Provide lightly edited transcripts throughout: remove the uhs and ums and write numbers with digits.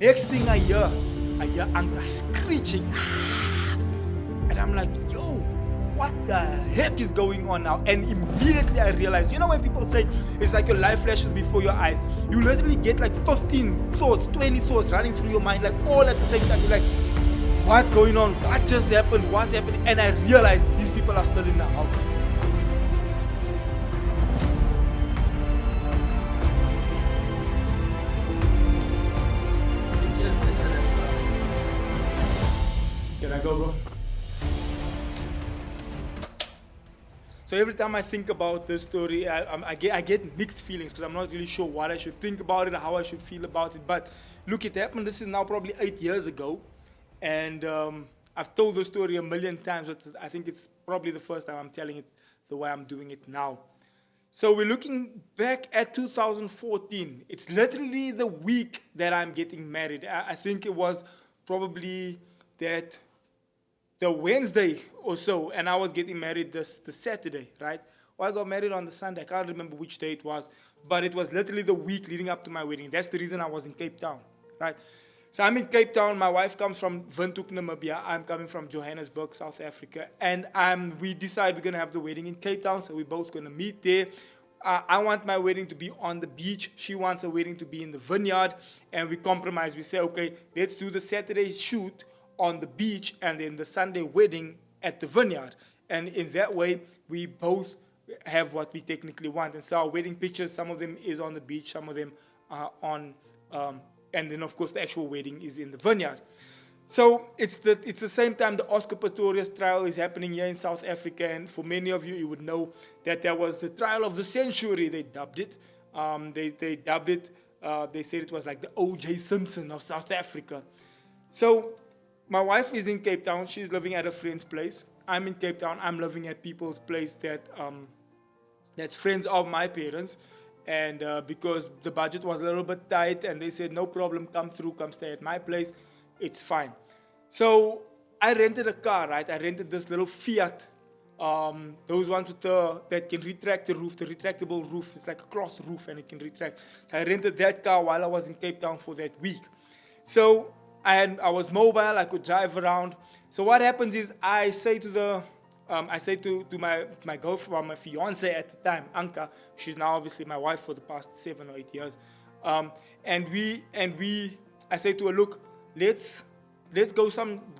Next thing I hear Anka screeching. And I'm like, yo, what the heck is going on now? And immediately I realized, you know when people say it's like your life flashes before your eyes, you literally get like 15 thoughts, 20 thoughts running through your mind, like all at the same time. You're like, what's going on? What just happened? What's happening? And I realized these people are still in the house. Can I go, bro? So every time I think about this story, I get mixed feelings because I'm not really sure what I should think about it or how I should feel about it. But look, it happened. This is now probably 8 years ago. And I've told the story a million times. But I think it's probably the first time I'm telling it the way I'm doing it now. So we're looking back at 2014. It's literally the week that I'm getting married. I think it was probably that the Wednesday or so, and I was getting married the Saturday, right? Well, I got married on the Sunday. I can't remember which day it was, but it was literally the week leading up to my wedding. That's the reason I was in Cape Town, right? So I'm in Cape Town. My wife comes from Windhoek, Namibia. I'm coming from Johannesburg, South Africa. And we decide we're going to have the wedding in Cape Town, so we're both going to meet there. I want my wedding to be on the beach. She wants a wedding to be in the vineyard. And we compromise. We say, okay, let's do the Saturday shoot on the beach and then the Sunday wedding at the vineyard. And in that way, we both have what we technically want. And so our wedding pictures, some of them is on the beach, some of them are on, and then of course the actual wedding is in the vineyard. So it's the same time the Oscar Pistorius trial is happening here in South Africa. And for many of you, you would know that there was the trial of the century, they dubbed it. They dubbed it, they said it was like the O.J. Simpson of South Africa. So my wife is in Cape Town. She's living at a friend's place. I'm in Cape Town. I'm living at people's place that's friends of my parents. And because the budget was a little bit tight, and they said, no problem, come through, come stay at my place. It's fine. So I rented a car, right? I rented this little Fiat. Those ones with that can retract the roof, the retractable roof. It's like a cloth roof, and it can retract. So I rented that car while I was in Cape Town for that week. So I was mobile, I could drive around. So what happens is I say to my girlfriend, my fiance at the time, Anka, she's now obviously my wife for the past 7 or 8 years. I say to her, look, let's go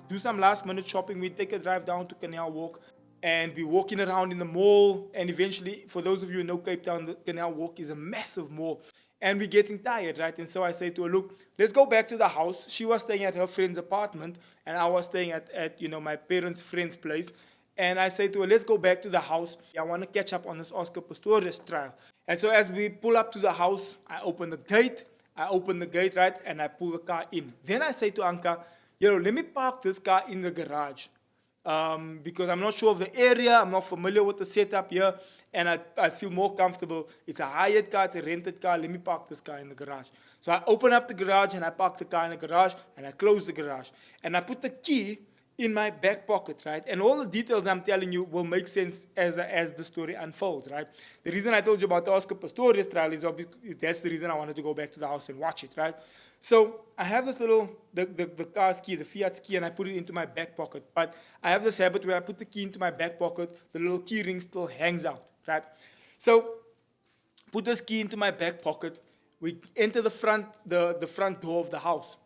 do some last minute shopping. We take a drive down to Canal Walk, and we're walking around in the mall. And eventually, for those of you who know Cape Town, the Canal Walk is a massive mall. And we're getting tired, right? And so I say to her, look, let's go back to the house. She was staying at her friend's apartment, and I was staying at my parents' friend's place. And I say to her, let's go back to the house. I want to catch up on this Oscar Pistorius trial. And so as we pull up to the house, I open the gate, right? And I pull the car in. Then I say to Anka, let me park this car in the garage. Because I'm not sure of the area, I'm not familiar with the setup here, and I feel more comfortable. It's a hired car, it's a rented car, let me park this car in the garage. So I open up the garage, and I park the car in the garage, and I close the garage. And I put the key in my back pocket, right? And all the details I'm telling you will make sense as the story unfolds, right? The reason I told you about the Oscar Pistorius trial is obviously, that's the reason I wanted to go back to the house and watch it, right? So I have this little, the car's key, the Fiat's key, and I put it into my back pocket. But I have this habit where I put the key into my back pocket, the little key ring still hangs out, right? So put this key into my back pocket. We enter the front door of the house.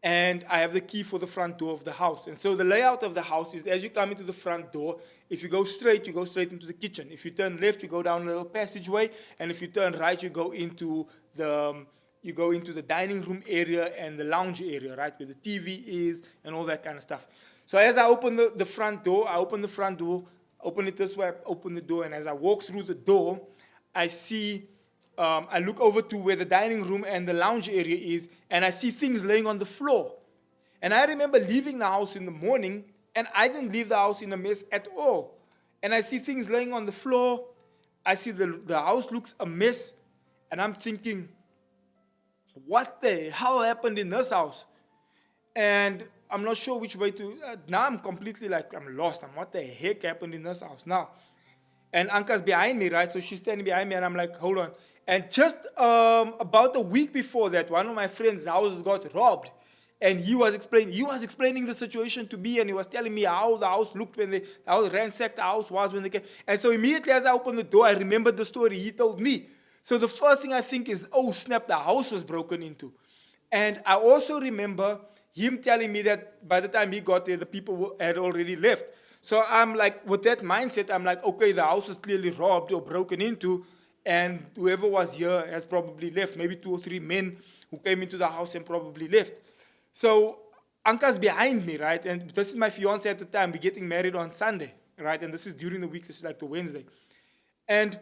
And I have the key for the front door of the house. And so the layout of the house is, as you come into the front door, if you go straight, you go straight into the kitchen. If you turn left, you go down a little passageway. And if you turn right, you go into the dining room area and the lounge area, right, where the TV is and all that kind of stuff. So as I open the front door, open it this way, I open the door, and as I walk through the door, I look over to where the dining room and the lounge area is, and I see things laying on the floor. And I remember leaving the house in the morning, and I didn't leave the house in a mess at all. And I see things laying on the floor. I see the house looks a mess, and I'm thinking, what the hell happened in this house? And I'm not sure which way to, now I'm completely I'm lost. What the heck happened in this house now? And Anka's behind me, right? So she's standing behind me, and I'm like, hold on. And just about a week before that, one of my friends' houses got robbed. And he was explaining the situation to me, and he was telling me how the house looked how ransacked the house was when they came. And so immediately as I opened the door, I remembered the story he told me. So the first thing I think is, oh snap, the house was broken into. And I also remember him telling me that by the time he got there, the people had already left. So I'm like, with that mindset, I'm like, okay, the house is clearly robbed or broken into, and whoever was here has probably left. Maybe 2 or 3 men who came into the house and probably left. So Anka's behind me, right? And this is my fiance at the time. We're getting married on Sunday, right? And this is during the week. This is like the Wednesday. And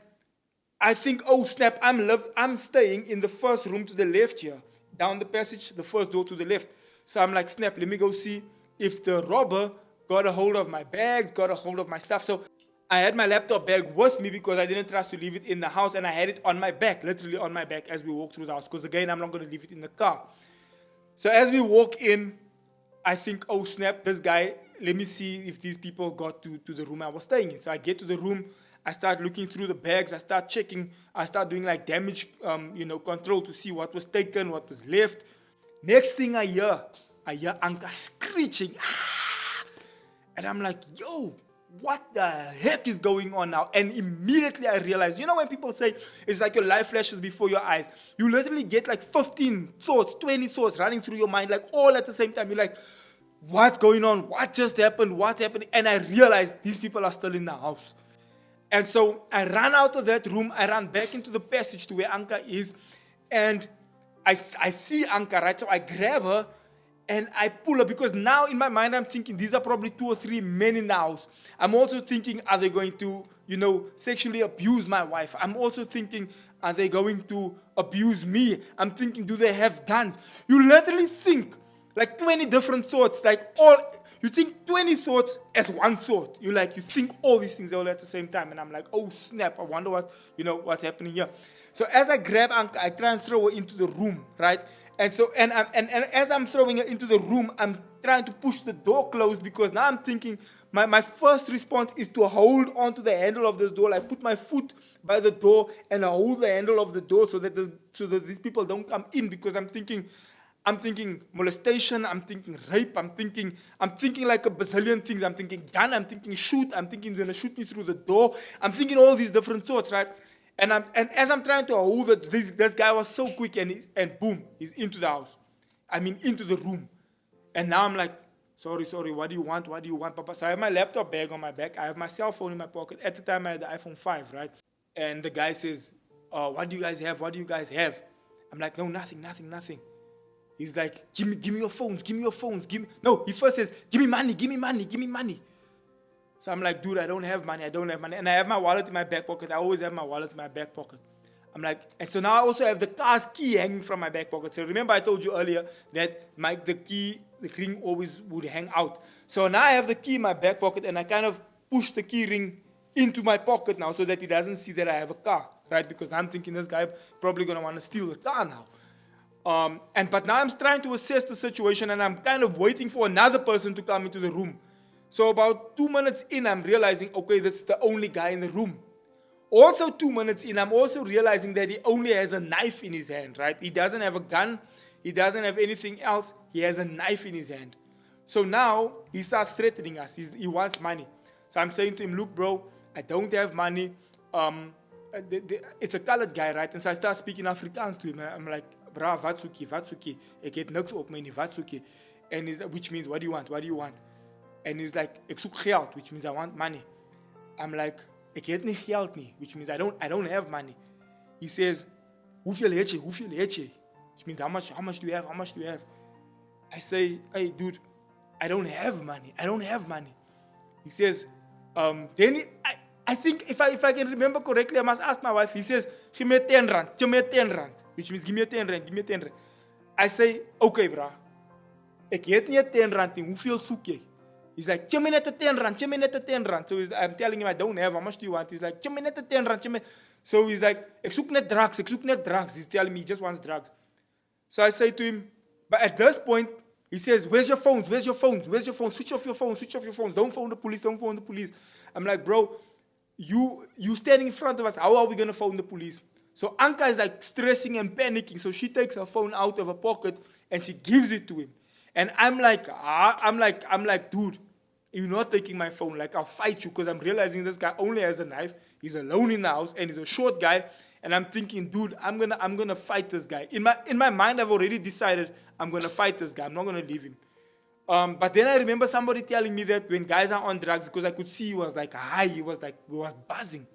I think, oh snap, I'm staying in the first room to the left here, down the passage, the first door to the left. So I'm like, snap, let me go see if the robber got a hold of my bags, got a hold of my stuff. So I had my laptop bag with me because I didn't trust to leave it in the house, and I had it on my back, literally on my back as we walked through the house, because again, I'm not going to leave it in the car. So as we walk in, I think, oh snap, this guy, let me see if these people got to the room I was staying in. So I get to the room, I start looking through the bags, I start checking, I start doing like damage control to see what was taken, what was left. Next thing I hear Anka screeching. Ah! And I'm like, yo, what the heck is going on now? And immediately I realized, you know when people say it's like your life flashes before your eyes, you literally get like 15 thoughts, 20 thoughts running through your mind, like all at the same time. You're like, what's going on? What just happened? What's happening? And I realized these people are still in the house. And so I ran out of that room. I ran back into the passage to where Anka is. And I see Anka, right? So I grab her and I pull her, because now in my mind I'm thinking these are probably 2 or 3 men in the house. I'm also thinking, are they going to, sexually abuse my wife? I'm also thinking, are they going to abuse me? I'm thinking, do they have guns? You literally think like 20 different thoughts, you think 20 thoughts as one thought. You think all these things all at the same time. And I'm like, oh snap, I wonder what's happening here. So as I grab Anka, I try and throw her into the room, right? And so, and as I'm throwing her into the room, I'm trying to push the door closed, because now I'm thinking, my first response is to hold onto the handle of this door. I put my foot by the door and I hold the handle of the door so that these people don't come in, because I'm thinking molestation, I'm thinking rape, I'm thinking like a bazillion things. I'm thinking gun, I'm thinking shoot, I'm thinking he's gonna shoot me through the door. I'm thinking all these different thoughts, right? And as I'm trying to hold it, this guy was so quick, and boom, he's into the house. I mean, into the room. And now I'm like, sorry, what do you want, Papa? So I have my laptop bag on my back. I have my cell phone in my pocket. At the time, I had the iPhone 5, right? And the guy says, what do you guys have? I'm like, no, nothing. He's like, give me your phones. No, he first says, give me money. So I'm like, dude, I don't have money. And I have my wallet in my back pocket. I always have my wallet in my back pocket. I'm like, and so now I also have the car's key hanging from my back pocket. So remember I told you earlier that the ring always would hang out. So now I have the key in my back pocket, and I kind of push the key ring into my pocket now so that he doesn't see that I have a car, right? Because I'm thinking this guy probably going to want to steal the car now. But now I'm trying to assess the situation, and I'm kind of waiting for another person to come into the room. So about 2 minutes in, I'm realizing, okay, that's the only guy in the room. Also 2 minutes in, I'm also realizing that he only has a knife in his hand, right? He doesn't have a gun. He doesn't have anything else. He has a knife in his hand. So now he starts threatening us. He wants money. So I'm saying to him, look, bro, I don't have money. It's a colored guy, right? And so I start speaking Afrikaans to him. And I'm like, bra, wat soekie? Ek het niks op my nie, wat soekie? And which means, what do you want? And he's like, ek soek geld, which means I want money. I'm like, ek het nie geld nie, which means I don't have money. He says, hoeveel het jy? Which means how much do you have? I say, hey dude, I don't have money. He says, then I think if I can remember correctly, I must ask my wife. He says, give me 10 rand, which means give me 10 rand. I say, okay bra, ek het nie 10 rand nie, hoeveel soek jy? He's like, give me net 10 rand. So I'm telling him I don't have. How much do you want? He's like, give me net 10 rand. So he's like, ek soek net drugs. He's telling me he just wants drugs. So I say to him, but at this point, he says, where's your phones? Switch off your phones. Don't phone the police. I'm like, bro, you standing in front of us. How are we going to phone the police? So Anka is like stressing and panicking. So she takes her phone out of her pocket and she gives it to him. And I'm like, dude, you're not taking my phone. Like, I'll fight you, because I'm realizing this guy only has a knife. He's alone in the house and he's a short guy. And I'm thinking, dude, I'm gonna fight this guy. In my mind, I've already decided I'm gonna fight this guy. I'm not gonna leave him. But then I remember somebody telling me that when guys are on drugs, because I could see he was like high, he was buzzing.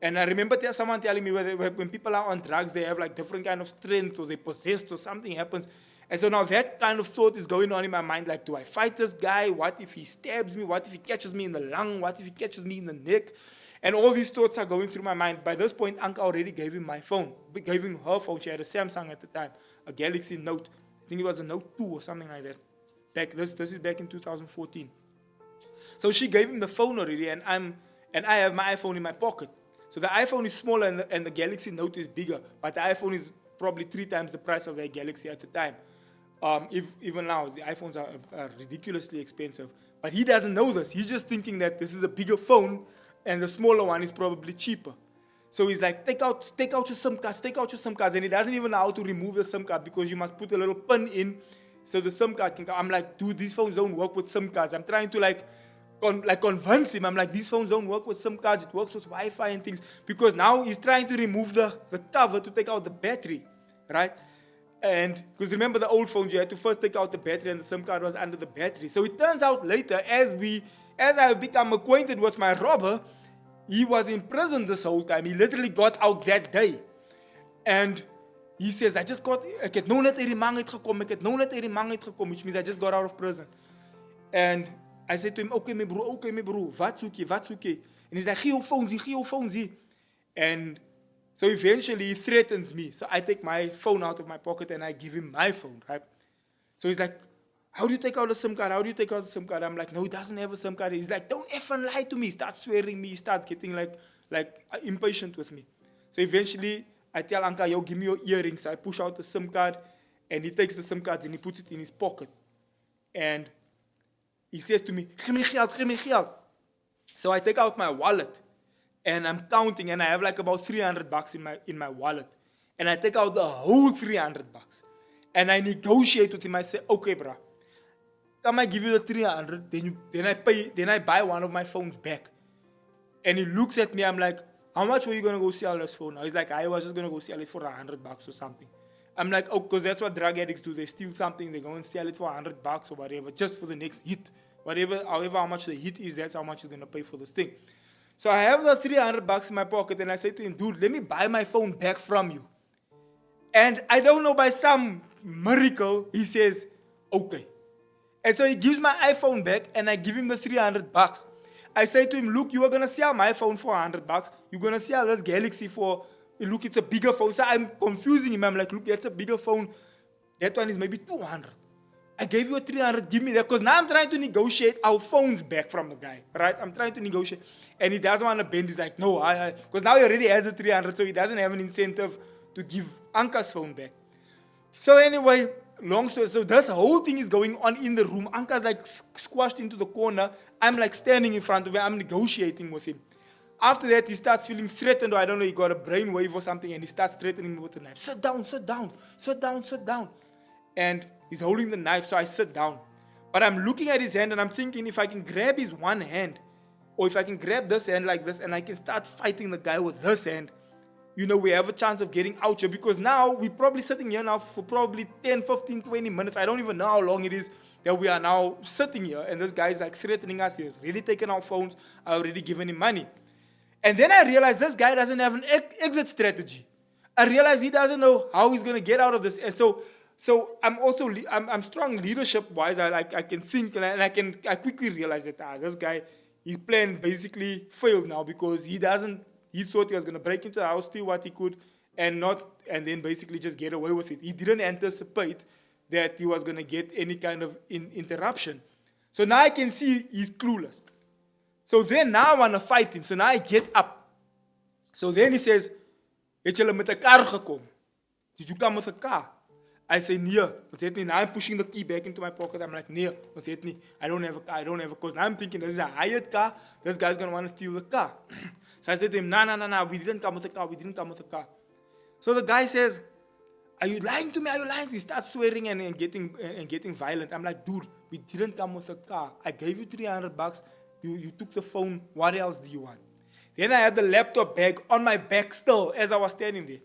And I remember someone telling me when people are on drugs, they have like different kind of strength, or they possessed, or something happens. And so now that kind of thought is going on in my mind, like, do I fight this guy? What if he stabs me? What if he catches me in the lung? What if he catches me in the neck? And all these thoughts are going through my mind. By this point, Anka already gave him my phone. Gave him her phone. She had a Samsung at the time, a Galaxy Note. I think it was a Note 2 or something like that. This is back in 2014. So she gave him the phone already, and I have my iPhone in my pocket. So the iPhone is smaller and the Galaxy Note is bigger, but the iPhone is probably 3 times the price of that Galaxy at the time. Even now, the iPhones are ridiculously expensive. But he doesn't know this. He's just thinking that this is a bigger phone and the smaller one is probably cheaper. So he's like, take out your SIM cards, and he doesn't even know how to remove the SIM card, because you must put a little pin in so the SIM card can come. I'm like, dude, these phones don't work with SIM cards. I'm trying to convince him. I'm like, these phones don't work with SIM cards. It works with Wi-Fi and things. Because now he's trying to remove the cover to take out the battery, right? And because remember the old phones, you had to first take out the battery and the SIM card was under the battery. So it turns out later, as I become acquainted with my robber, he was in prison this whole time. He literally got out that day. And he says, ek het nou net uit die mang uitgekom, which means I just got out of prison. And I said to him, okay, my bro, wat soek jy? And he's like, gee jou phones hier. And so eventually he threatens me. So I take my phone out of my pocket and I give him my phone, right? So he's like, how do you take out the SIM card? I'm like, no, he doesn't have a SIM card. He's like, don't effing lie to me. He starts swearing me. He starts getting like impatient with me. So eventually I tell Anka, yo, give me your earrings. So I push out the SIM card and he takes the SIM cards and he puts it in his pocket. And he says to me, give me geld. So I take out my wallet and I'm counting, and I have like about $300 in my wallet. And I take out the whole $300. And I negotiate with him. I say, okay, bro, come I give you the 300, then I buy one of my phones back. And he looks at me, I'm like, how much were you gonna go sell this phone now? He's like, I was just gonna go sell it for $100 or something. I'm like, oh, because that's what drug addicts do. They steal something, they go and sell it for $100 or whatever, just for the next hit. However how much the hit is, that's how much he's gonna pay for this thing. So I have the $300 in my pocket, and I say to him, dude, let me buy my phone back from you. And I don't know, by some miracle, he says, okay. And so he gives my iPhone back, and I give him the $300. I say to him, look, you are going to sell my phone for $100. You're going to sell this Galaxy for, look, it's a bigger phone. So I'm confusing him. I'm like, look, that's a bigger phone. That one is maybe $200. I gave you a $300, give me that. Because now I'm trying to negotiate our phones back from the guy, right? I'm trying to negotiate. And he doesn't want to bend. He's like, no, because now he already has a $300, so he doesn't have an incentive to give Anka's phone back. So anyway, long story. So this whole thing is going on in the room. Anka's like squashed into the corner. I'm like standing in front of him. I'm negotiating with him. After that, he starts feeling threatened, or I don't know, he got a brainwave or something, and he starts threatening me with a knife. Sit down. And he's holding the knife, so I sit down. But I'm looking at his hand, and I'm thinking, if I can grab his one hand, or if I can grab this hand like this, and I can start fighting the guy with this hand, we have a chance of getting out here. Because now, we're probably sitting here now for probably 10, 15, 20 minutes. I don't even know how long it is that we are now sitting here. And this guy's like threatening us. He's already taken our phones. I already given him money. And then I realized this guy doesn't have an exit strategy. I realized he doesn't know how he's going to get out of this. And so I'm also, I'm strong leadership-wise. I can think, and I quickly realized that this guy, his plan basically failed now, because he thought he was going to break into the house, steal what he could, and then basically just get away with it. He didn't anticipate that he was going to get any kind of interruption. So now I can see he's clueless. So then now I want to fight him. So now I get up. So then he says, het julle met 'n kar gekom? Did you come with a car? I say, nee. Now I'm pushing the key back into my pocket. I'm like, nee. I don't have a car. Because now I'm thinking, this is a hired car. This guy's going to want to steal the car. So I said to him, no. We didn't come with a car. So the guy says, are you lying to me? Are you lying to me? He starts swearing and getting violent. I'm like, dude, we didn't come with a car. I gave you $300. You took the phone. What else do you want? Then I had the laptop bag on my back still as I was standing there.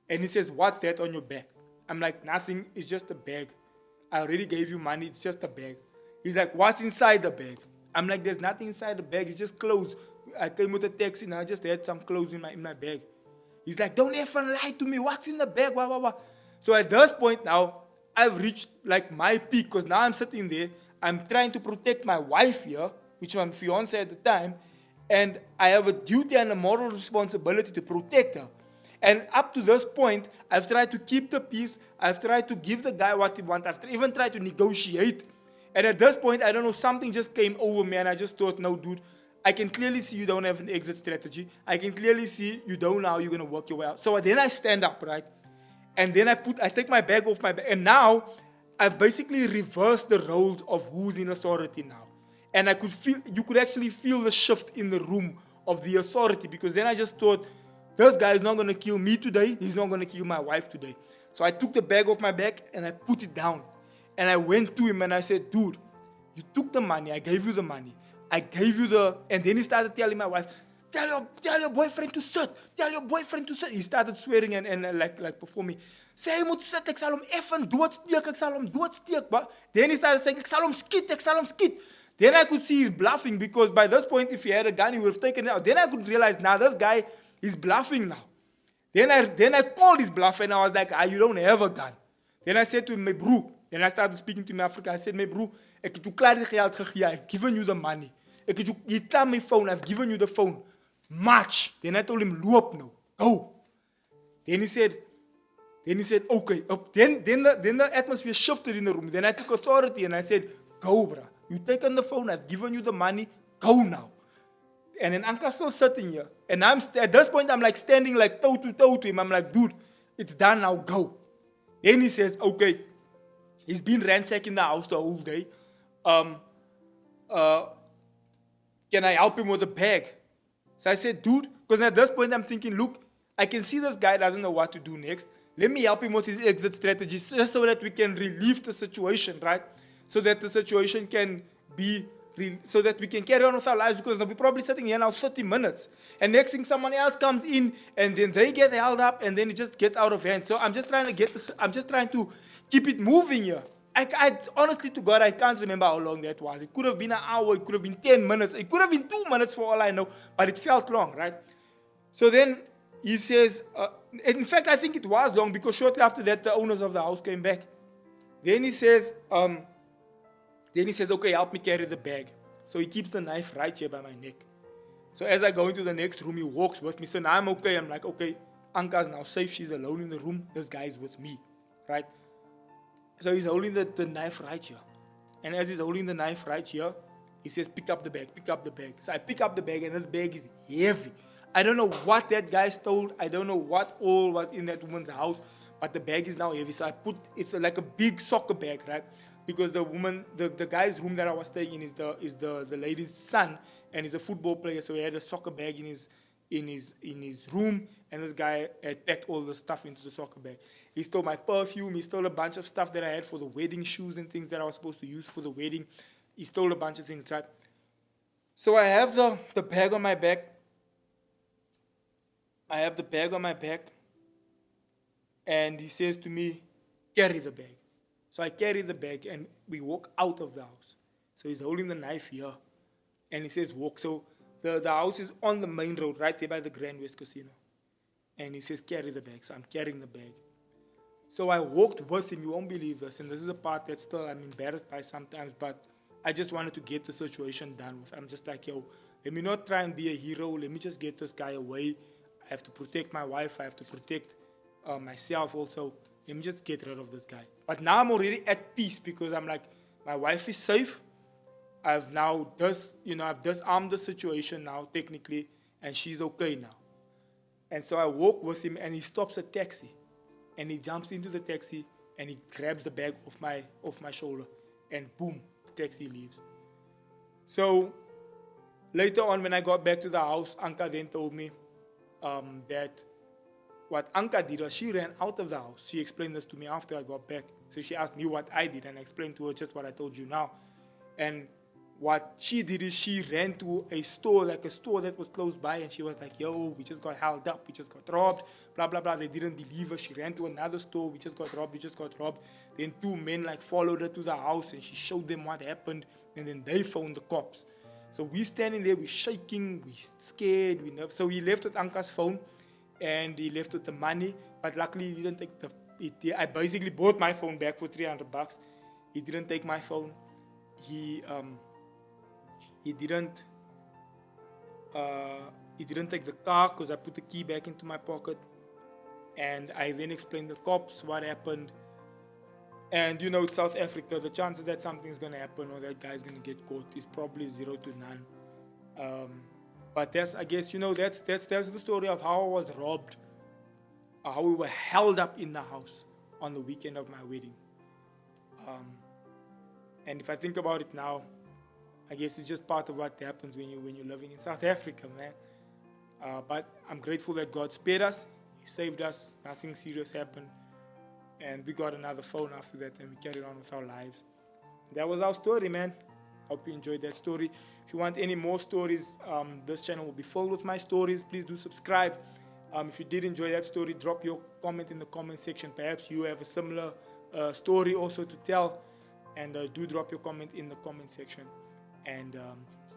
And he says, what's that on your back? I'm like, nothing. It's just a bag. I already gave you money. It's just a bag. He's like, what's inside the bag? I'm like, there's nothing inside the bag. It's just clothes. I came with a taxi and I just had some clothes in my bag. He's like, don't ever lie to me. What's in the bag? Blah, blah, blah. So at this point now, I've reached like my peak because now I'm sitting there. I'm trying to protect my wife here, which was my fiance at the time. And I have a duty and a moral responsibility to protect her. And up to this point, I've tried to keep the peace. I've tried to give the guy what he wants. I've even tried to negotiate. And at this point, I don't know, something just came over me and I just thought, no, dude, I can clearly see you don't have an exit strategy. I can clearly see you don't know how you're going to work your way out. So then I stand up, right? And then I take my bag off my back. And now I've basically reversed the roles of who's in authority now. And you could actually feel the shift in the room of the authority, because then I just thought, this guy is not going to kill me today. He's not going to kill my wife today. So I took the bag off my back and I put it down. And I went to him and I said, dude, you took the money. I gave you the money. And then he started telling my wife, tell your boyfriend to sit. Tell your boyfriend to sit. He started swearing and like performing. Say hy moet sit, ek sal hom effing doodsteek, ek sal hom doodsteek. Then he started saying, ek sal hom skiet. Then I could see he's bluffing, because by this point, if he had a gun, he would have taken it out. Then I could realize, now this guy is bluffing now. Then I called his bluff and I was like, you don't have a gun. Then I said to him, my bro. Then I started speaking to him in Africa. I said, my bro, ek het jou klaar die geld gegee. I've given you the money. You tell my phone, I've given you the phone. March. Then I told him, loop now. Go. Then he said, okay. Then the atmosphere shifted in the room. Then I took authority and I said, go, bruh. You take on the phone, I've given you the money. Go now. And then Anka's still sitting here. And at this point, I'm like standing like toe to toe to him. I'm like, dude, it's done now, go. Then he says, okay. He's been ransacking the house the whole day. Can I help him with the bag? So I said, dude, because at this point I'm thinking, look, I can see this guy doesn't know what to do next. Let me help him with his exit strategy just so that we can relieve the situation, right? So that the situation can be, so that we can carry on with our lives, because they'll be probably sitting here now 30 minutes. And next thing, someone else comes in and then they get held up and then it just gets out of hand. So I'm just trying to keep it moving here. I honestly, to God, I can't remember how long that was. It could have been an hour, it could have been 10 minutes, it could have been 2 minutes for all I know, but it felt long, right? So then he says, in fact, I think it was long, because shortly after that, the owners of the house came back. Then he says, okay, help me carry the bag. So he keeps the knife right here by my neck. So as I go into the next room, he walks with me. So now I'm okay. I'm like, okay, Anka's now safe. She's alone in the room. This guy is with me, right? So he's holding the knife right here. And as he's holding the knife right here, he says, pick up the bag. So I pick up the bag, and this bag is heavy. I don't know what that guy stole. I don't know what all was in that woman's house, but the bag is now heavy. So it's like a big soccer bag, right? Because the guy's room that I was staying in is the lady's son, and he's a football player. So he had a soccer bag in his room, and this guy had packed all the stuff into the soccer bag. He stole my perfume. He stole a bunch of stuff that I had for the wedding, shoes and things that I was supposed to use for the wedding. He stole a bunch of things, right? So I have the bag on my back. And he says to me, carry the bag. So I carry the bag and we walk out of the house. So he's holding the knife here and he says, walk. So the house is on the main road right there by the Grand West Casino. And he says, carry the bag. So I'm carrying the bag. So I walked with him. You won't believe this. And this is a part that still I'm embarrassed by sometimes, but I just wanted to get the situation done with. I'm just like, yo, let me not try and be a hero. Let me just get this guy away. I have to protect my wife. I have to protect myself also. Let me just get rid of this guy. But now I'm already at peace, because I'm like, my wife is safe. I've disarmed the situation now, technically, and she's okay now. And so I walk with him, and he stops a taxi. And he jumps into the taxi, and he grabs the bag off my shoulder. And boom, the taxi leaves. So later on, when I got back to the house, Anka then told me that what Anka did was she ran out of the house. She explained this to me after I got back. So she asked me what I did, and I explained to her just what I told you now. And what she did is she ran to a store, like a store that was close by, and she was like, yo, we just got held up, we just got robbed, blah, blah, blah. They didn't believe her. She ran to another store, we just got robbed, we just got robbed. Then two men like followed her to the house, and she showed them what happened, and then they phoned the cops. So we standing there, we shaking, we scared, we nervous. So he left with Anka's phone, and he left with the money, but luckily he didn't take I basically bought my phone back for $300. He didn't take my phone. He didn't take the car because I put the key back into my pocket, and I then explained the cops what happened. And it's South Africa, the chances that something's going to happen or that guy's going to get caught is probably 0 to none. But that's, I guess, that's the story of how I was robbed, how we were held up in the house on the weekend of my wedding. And if I think about it now, I guess it's just part of what happens when you're living in South Africa, man. But I'm grateful that God spared us. He saved us. Nothing serious happened. And we got another phone after that, and we carried on with our lives. That was our story, man. Hope you enjoyed that story. If you want any more stories, this channel will be filled with my stories. Please do subscribe. If you did enjoy that story, drop your comment in the comment section. Perhaps you have a similar story also to tell. And do drop your comment in the comment section. And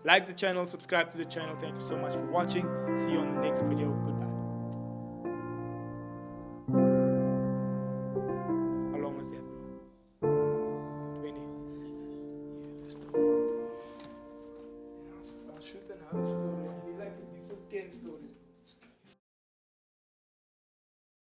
like the channel, subscribe to the channel. Thank you so much for watching. See you on the next video. Goodbye.